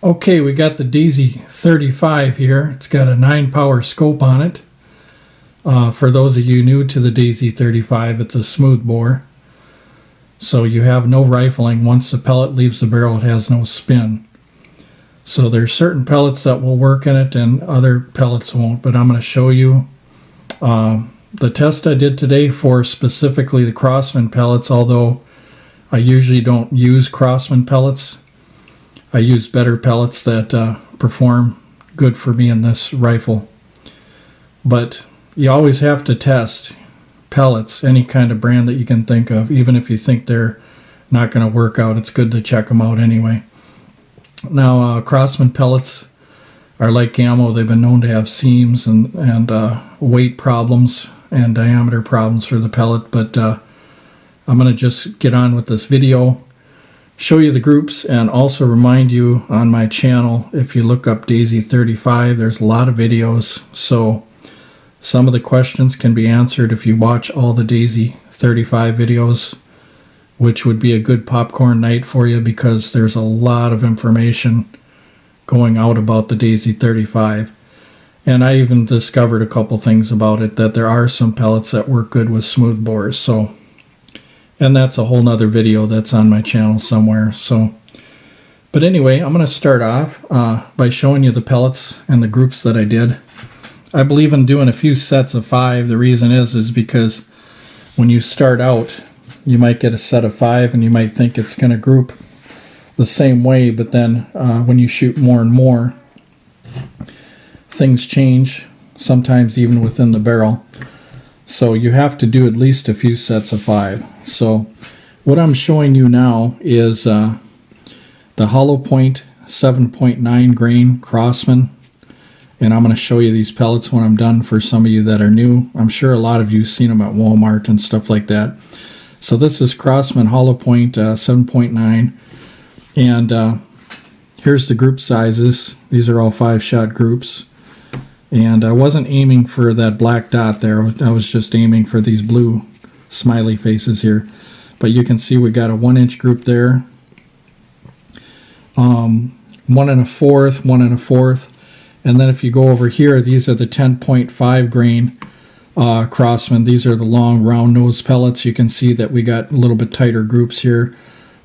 Okay, we got the Daisy 35 here. It's got a 9-power scope on it. For those of you new to the Daisy 35, it's a smooth bore. So you have no rifling. Once the pellet leaves the barrel, it has no spin. So there's certain pellets that will work in it and other pellets won't, but I'm going to show you the test I did today for specifically the crosman pellets, although I usually don't use crosman pellets. I use better pellets that perform good for me in this rifle. But you always have to test pellets, any kind of brand that you can think of, even if you think they're not going to work out. It's good to check them out anyway. Now, crosman pellets are like ammo. They've been known to have seams and weight problems and diameter problems for the pellet, but I'm going to just get on with this video, show you the groups, and also remind you on my channel, if you look up Daisy 35, there's a lot of videos, so some of the questions can be answered if you watch all the Daisy 35 videos, which would be a good popcorn night for you because there's a lot of information going out about the Daisy 35. And I even discovered a couple things about it, that there are some pellets that work good with smooth bores. So, and that's a whole nother video that's on my channel somewhere. So, but anyway, I'm going to start off by showing you the pellets and the groups that I did. I believe in doing a few sets of 5. The reason is because when you start out, you might get a set of 5 and you might think it's going to group the same way, but then when you shoot more and more, things change, sometimes even within the barrel. So you have to do at least a few sets of 5. So what I'm showing you now is the hollow point 7.9 grain crosman, and I'm going to show you these pellets when I'm done for some of you that are new. I'm sure a lot of you have seen them at Walmart and stuff like that. So this is crosman hollow point 7.9, and here's the group sizes. These are all 5-shot groups. And I wasn't aiming for that black dot there. I was just aiming for these blue smiley faces here. But you can see we got a 1-inch group there. 1 1/4, 1 1/4. And then if you go over here, these are the 10.5 grain crosman. These are the long round nose pellets. You can see that we got a little bit tighter groups here.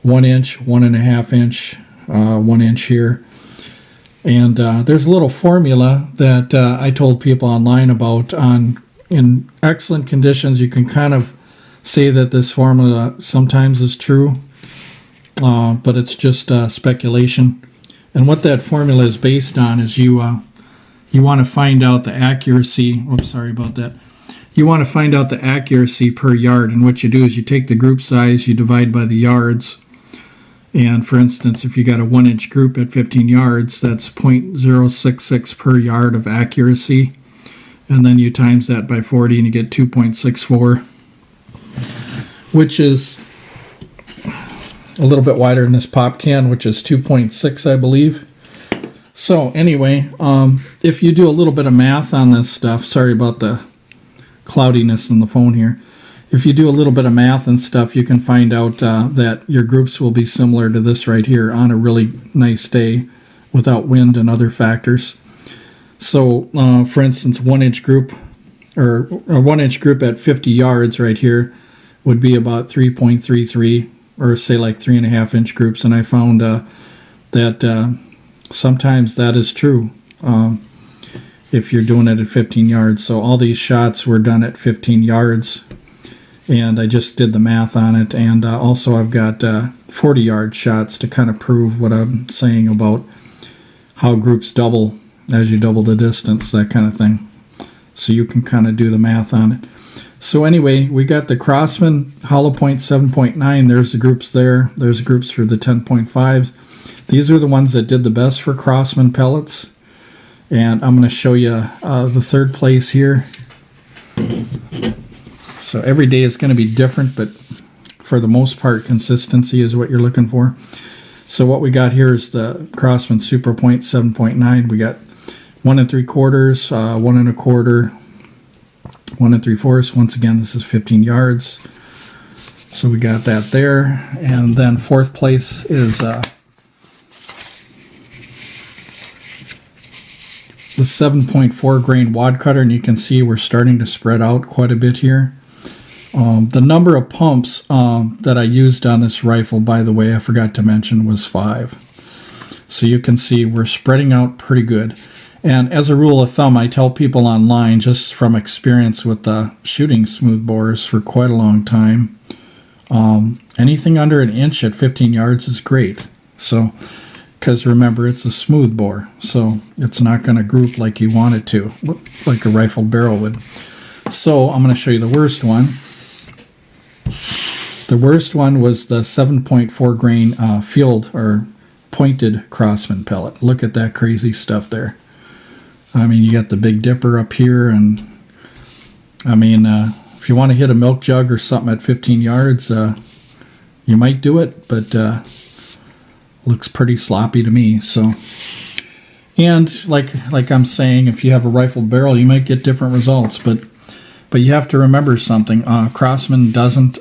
1 inch, 1 1/2 inch, 1 inch here. And there's a little formula that I told people online about. In excellent conditions, you can kind of say that this formula sometimes is true, but it's just speculation. And what that formula is based on is you want to find out the accuracy. Oops, sorry about that. You want to find out the accuracy per yard, and what you do is you take the group size, you divide by the yards. And for instance, if you got a 1-inch group at 15 yards, that's 0.066 per yard of accuracy. And then you times that by 40 and you get 2.64, which is a little bit wider than this pop can, which is 2.6, I believe. So anyway, if you do a little bit of math on this stuff, sorry about the cloudiness in the phone here. If you do a little bit of math and stuff, you can find out that your groups will be similar to this right here on a really nice day without wind and other factors. So, for instance, 1-inch group or a 1-inch group at 50 yards right here would be about 3.33, or say like 3.5-inch groups. And I found that sometimes that is true if you're doing it at 15 yards. So all these shots were done at 15 yards. And I just did the math on it, and also I've got 40-yard shots to kind of prove what I'm saying about how groups double as you double the distance, that kind of thing. So you can kind of do the math on it. So anyway, we got the crosman hollow point 7.9. There's the groups there. There's groups for the 10.5s. These are the ones that did the best for crosman pellets. And I'm going to show you the third place here. So every day is going to be different, but for the most part, consistency is what you're looking for. So what we got here is the crosman super point 7.9. We got 1 3/4, 1 1/4, 1 3/4. Once again, this is 15 yards. So we got that there. And then fourth place is the 7.4 grain wad cutter, and you can see we're starting to spread out quite a bit here. The number of pumps that I used on this rifle, by the way, I forgot to mention, was 5. So you can see we're spreading out pretty good. And as a rule of thumb, I tell people online, just from experience with shooting smoothbores for quite a long time, anything under 1 inch at 15 yards is great. So, because remember, it's a smoothbore, so it's not going to group like you want it to, like a rifled barrel would. So I'm going to show you the worst one. The worst one was the 7.4 grain field or pointed crosman pellet. Look at that crazy stuff there. I mean, you got the Big Dipper up here, and I mean, if you want to hit a milk jug or something at 15 yards, you might do it, but looks pretty sloppy to me. So, and like I'm saying, if you have a rifled barrel, you might get different results, but you have to remember something. Crosman doesn't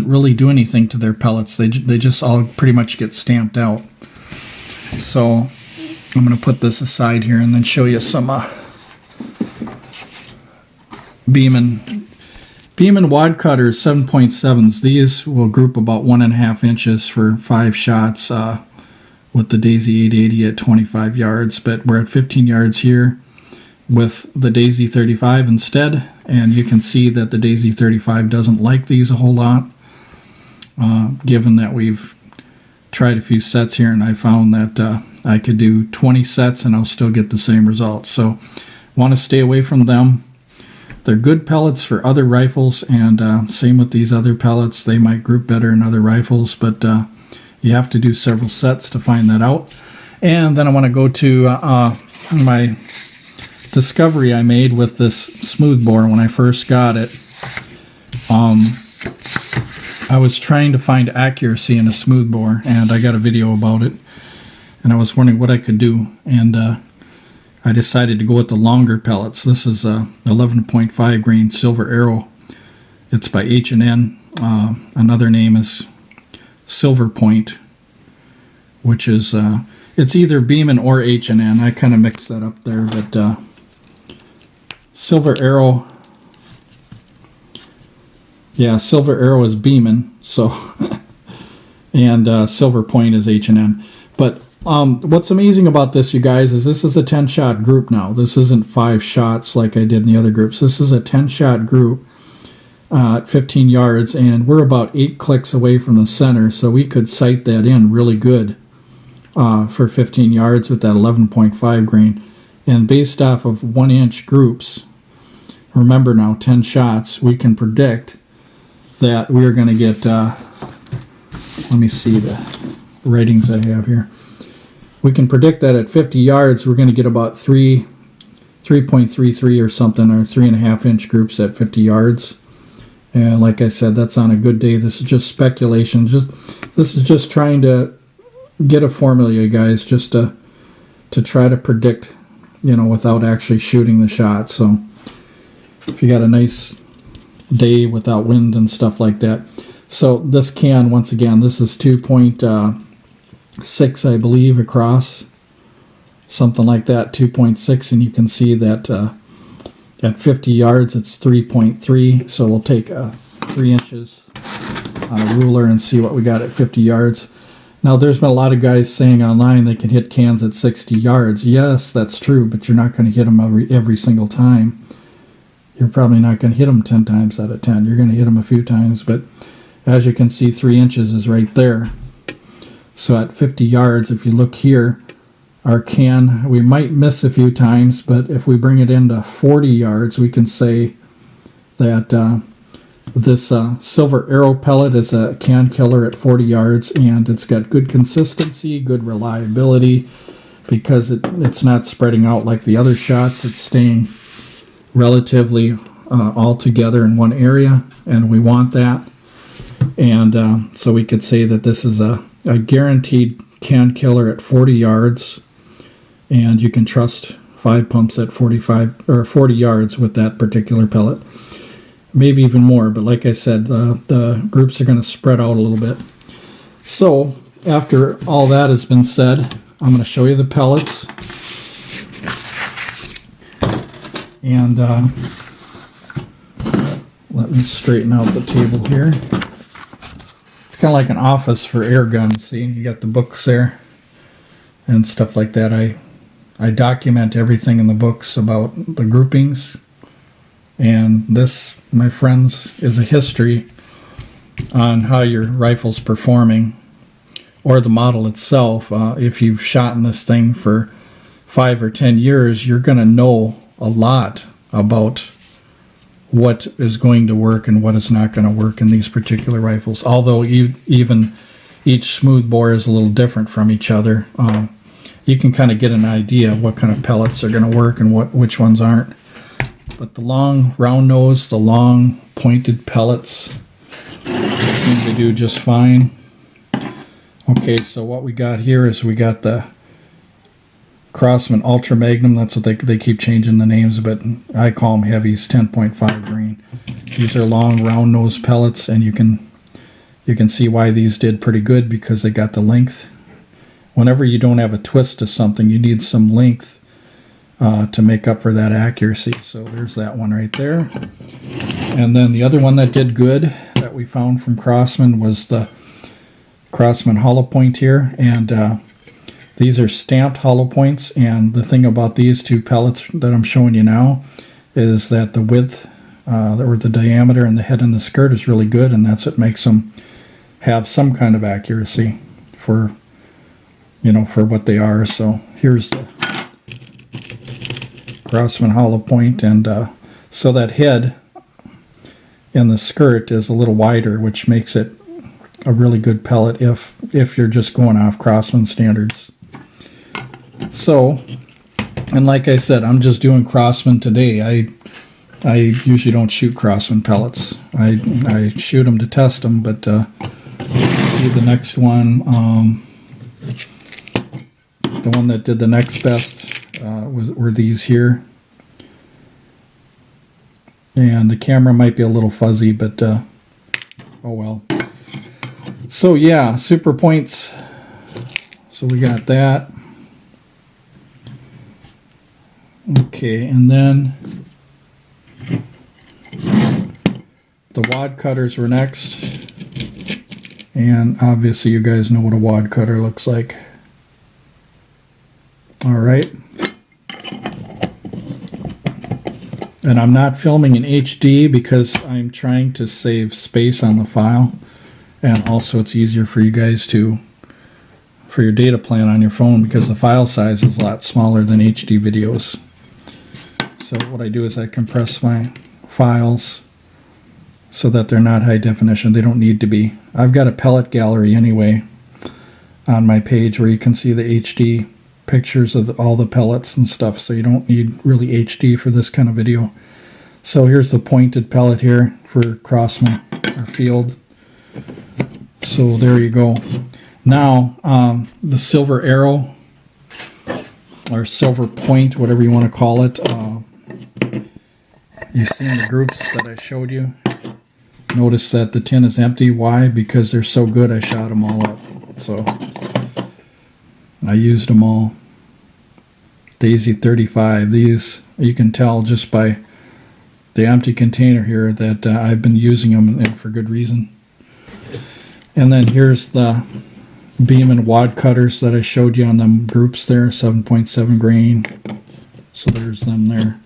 really do anything to their pellets. They just all pretty much get stamped out. So I'm going to put this aside here and then show you some Beeman wad cutters, 7.7s. These will group about 1.5 inches for 5 shots with the Daisy 880 at 25 yards, but we're at 15 yards here with the Daisy 35 instead, and you can see that the Daisy 35 doesn't like these a whole lot, given that we've tried a few sets here, and I found that I could do 20 sets and I'll still get the same results. So want to stay away from them. They're good pellets for other rifles, and same with these other pellets. They might group better in other rifles, but you have to do several sets to find that out. And then I want to go to my discovery I made with this smoothbore when I first got it. I was trying to find accuracy in a smoothbore, and I got a video about it, and I was wondering what I could do, and I decided to go with the longer pellets. This is a 11.5 grain Silver Arrow. It's by H&N. Another name is Silver Point, which is it's either Beeman or H&N. I kind of mixed that up there, but Silver Arrow, yeah, Silver Arrow is Beeman, so and Silver Point is H&N. But what's amazing about this, you guys, is this is a 10-shot group now. This isn't 5 shots like I did in the other groups. This is a 10-shot group at 15 yards, and we're about 8 clicks away from the center, so we could sight that in really good for 15 yards with that 11.5 grain. And based off of 1-inch groups, remember now, 10 shots, we can predict that we're going to get, let me see the ratings I have here. We can predict that at 50 yards, we're going to get about 3.33 or something, or 3.5-inch groups at 50 yards. And like I said, that's on a good day. This is just speculation. This is just trying to get a formula, you guys, just to try to predict, you know, without actually shooting the shot. So if you got a nice day without wind and stuff like that. So this can, once again, this is 2.6, I believe, across, something like that, 2.6, and you can see that at 50 yards it's 3.3. So we'll take 3 inches on a ruler and see what we got at 50 yards. Now, there's been a lot of guys saying online they can hit cans at 60 yards. Yes, that's true, but you're not going to hit them every single time. You're probably not going to hit them 10 times out of 10. You're going to hit them a few times, but as you can see, 3 inches is right there. So at 50 yards, if you look here, our can, we might miss a few times, but if we bring it into 40 yards, we can say that this Silver Arrow pellet is a can killer at 40 yards, and it's got good consistency, good reliability, because it's not spreading out like the other shots. It's staying relatively all together in one area, and we want that. And so we could say that this is a guaranteed can killer at 40 yards, and you can trust 5 pumps at 45 or 40 yards with that particular pellet. Maybe even more, but like I said, the groups are going to spread out a little bit. So after all that has been said, I'm going to show you the pellets. And let me straighten out the table here. It's kind of like an office for air guns. See, you got the books there and stuff like that. I document everything in the books about the groupings. And this, my friends, is a history on how your rifle's performing, or the model itself. If you've shot in this thing for 5 or 10 years, you're going to know a lot about what is going to work and what is not going to work in these particular rifles. Although even each smoothbore is a little different from each other, you can kind of get an idea of what kind of pellets are going to work and which ones aren't. But the long round nose, the long pointed pellets seem to do just fine. Okay, so what we got here is we got the Crosman Ultra Magnum. That's what they keep changing the names, but I call them heavies, 10.5 grain. These are long round nose pellets, and you can see why these did pretty good, because they got the length. Whenever you don't have a twist to something, you need some length to make up for that accuracy. So there's that one right there. And then the other one that did good that we found from Crosman was the Crosman hollow point here, and these are stamped hollow points. And the thing about these two pellets that I'm showing you now is that the width or the diameter and the head and the skirt is really good, and that's what makes them have some kind of accuracy for, you know, for what they are. So here's the Crosman hollow point, and so that head and the skirt is a little wider, which makes it a really good pellet if you're just going off Crosman standards. So, and like I said, I'm just doing Crosman today. I usually don't shoot Crosman pellets. I shoot them to test them, but see the next one, the one that did the next best were these here. And the camera might be a little fuzzy, but oh well. So yeah, super points. So we got that. Okay, and then the wad cutters were next. And obviously you guys know what a wad cutter looks like. All right. And I'm not filming in HD because I'm trying to save space on the file. And also it's easier for you guys for your data plan on your phone, because the file size is a lot smaller than HD videos. So what I do is I compress my files so that they're not high definition. They don't need to be. I've got a pellet gallery anyway on my page where you can see the HD pictures of all the pellets and stuff, so you don't need really HD for this kind of video. So here's the pointed pellet here for Crosman or Field. So there you go. Now the silver arrow or silver point, whatever you want to call it, you see in the groups that I showed you, notice that the tin is empty. Why? Because they're so good I shot them all up. So I used them all. Daisy 35. These, you can tell just by the empty container here that I've been using them, and for good reason. And then here's the beam and wad cutters that I showed you on them groups there, 7.7 grain. So there's them there.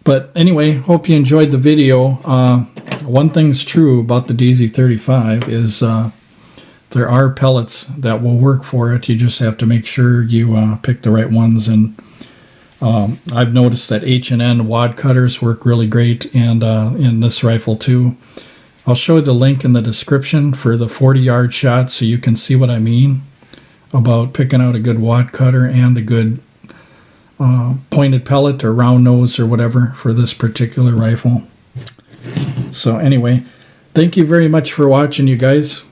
But anyway, hope you enjoyed the video. One thing's true about the DZ35 is there are pellets that will work for it. You just have to make sure you pick the right ones. And I've noticed that H&N wad cutters work really great, and in this rifle too. I'll show the link in the description for the 40-yard shot so you can see what I mean about picking out a good wad cutter and a good pointed pellet or round nose or whatever for this particular rifle. So anyway, thank you very much for watching, you guys.